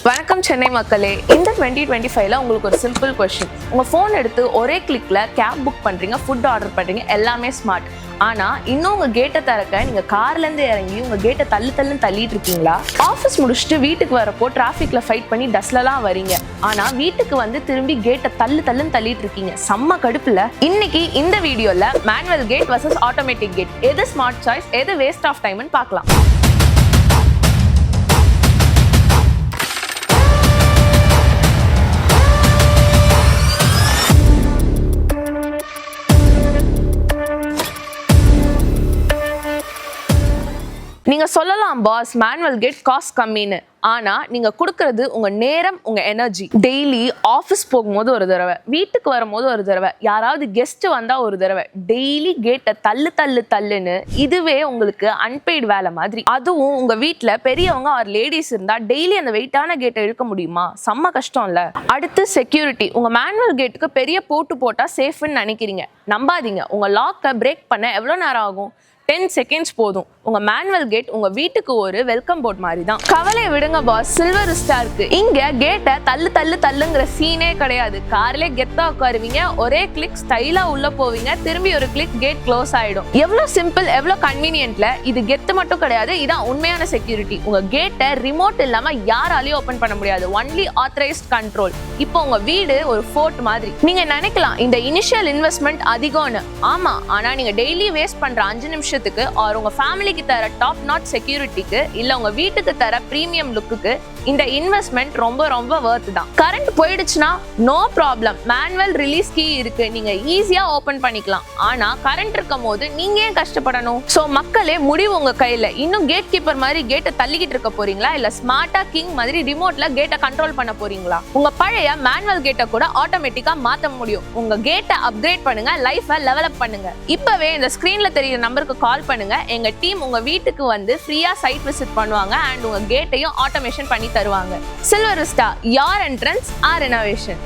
வணக்கம் சென்னை மக்களே. இந்த 2025ல உங்களுக்கு ஒரு சிம்பிள் क्वेश्चन. உங்க ஃபோன் எடுத்து ஒரே கிளிக்ல கேப் புக் பண்றீங்க, ஃபுட் ஆர்டர் பண்றீங்க, எல்லாமே ஸ்மார்ட். ஆனா இன்னும் உங்க கேட்டை திறக்க நீங்க கார்ல இருந்து இறங்கி உங்க கேட்டை தள்ளுன்னு தள்ளிட்டு இருக்கீங்களா? ஆஃபீஸ் முடிச்சுட்டு வீட்டுக்கு வரப்போ டிராஃபிக்ல ஃபைட் பண்ணி டஸ்ட்லலாம் வரீங்க. ஆனா வீட்டுக்கு வந்து திரும்பி கேட்டை தள்ளுன்னு தள்ளிட்டு இருக்கீங்க. செம்ம கடுப்புல. இன்னைக்கு இந்த வீடியோல manual gate vs automatic gate, எது ஸ்மார்ட் சாய்ஸ், எது வேஸ்ட் ஆஃப் டைம்னு பார்க்கலாம். நீங்க சொல்லலாம் பாஸ், மேனுவல் கேட் காஸ்ட் கம்மின்னு. ஆனா நீங்க கொடுக்கறது உங்க நேரம், உங்க எனர்ஜி. டெய்லி ஆஃபீஸ் போகும்போது ஒரு தடவை, வீட்டுக்கு வரும்போது ஒரு தடவை, யாராவது கெஸ்ட் வந்தா ஒரு தடவை, டெய்லி கேட்டை தள்ளுன்னு இதுவே உங்களுக்கு அன்பெய்டு வேலை மாதிரி. அதுவும் உங்க வீட்டுல பெரியவங்க ஆர் லேடிஸ் இருந்தா டெய்லி அந்த வெயிட்டான கேட்டை இழுக்க முடியுமா? செம்ம கஷ்டம் இல்ல. அடுத்து செக்யூரிட்டி. உங்க மேனுவல் கேட்டுக்கு பெரிய போட்டா சேஃப்னு நினைக்கிறீங்க. நம்பாதீங்க. உங்க லாக்கை பிரேக் பண்ண எவ்வளவு நேரம் ஆகும்? 10 seconds போதும். உங்க மேனுவல் கேட் உங்க வீட்டுக்கு ஒரு வெல்கம் போர்ட் மாதிரி தான். கவலை விடுங்க பாஸ், சில்வர்விஸ்டா இருக்கு. இங்க கேட்டை தள்ளுங்கிற சீனே கிடையாது. கார்ல கெத்தா உட்காருவீங்க, ஒரே கிளிக் ஸ்டைலா உள்ள போவீங்க, திரும்பி ஒரு கிளிக் கேட் க்ளோஸ் ஆயிடும். எவ்வளவு சிம்பிள், எவ்வளவு கன்வீனியன்ட்ல. இது கெத்து மட்டும் கிடையாது, இதான் உண்மையான செக்யூரிட்டி. உங்க கேட்டை ரிமோட் இல்லாம யாராலையும் ஓபன் பண்ண முடியாது. Only authorised control. இப்போ உங்க வீடு ஒரு ஃபோர்ட் மாதிரி. நீங்க நினைக்கலாம் இந்த இனிஷியல் இன்வெஸ்ட்மெண்ட் அதிகம்னு. ஆமா, ஆனா நீங்க டெய்லி வேஸ்ட் பண்ற 5 நிமிஷத்துக்கு ஆர் உங்க ஃபேமிலிக்கு தர டாப் நாட் செக்யூரிட்டிக்கு, இல்ல உங்க வீட்டுக்கு தர பிரீமியம் லுக்குக்கு இந்த இன்வெஸ்ட்மெண்ட் ரொம்ப வர்த் தான். கரண்ட் போயிடுச்சுன்னா no problem, manual release key இருக்கு, நீங்க ஈஸியா ஓபன் பண்ணிக்கலாம். ஆனா கரண்ட் இருக்கும் போது நீங்க ஏன் கஷ்டப்படணும்? சோ மக்களே, முடிவு உங்க கையில. இன்னும் கேட் கீப்பர் மாதிரி கேட்டை தள்ளிக்கிட்டு இருக்க போறீங்களா, இல்ல ஸ்மார்ட்டா கிங் மாதிரி ரிமோட்ல கேட்டை கண்ட்ரோல் பண்ண போறீங்களா? உங்க பழைய மேனுவல் கேட்டை கூட ஆட்டோமேட்டிக்கா மாத்த முடியும். உங்க கேட்டை அப்கிரேட் பண்ணுங்க, லைஃபை லெவலப் பண்ணுங்க. இப்பவே இந்த ஸ்கிரீன்ல தெரியுற நம்பருக்கு கால் பண்ணுங்க. எங்க டீம் உங்க வீட்டுக்கு வந்து ஃப்ரீயா சைட் விசிட் பண்ணுவாங்க அண்ட் உங்க கேட்டையும் ஆட்டோமேஷன் பண்ணி தருவாங்க. சில்வர்விஸ்டா, your entrance, our innovation.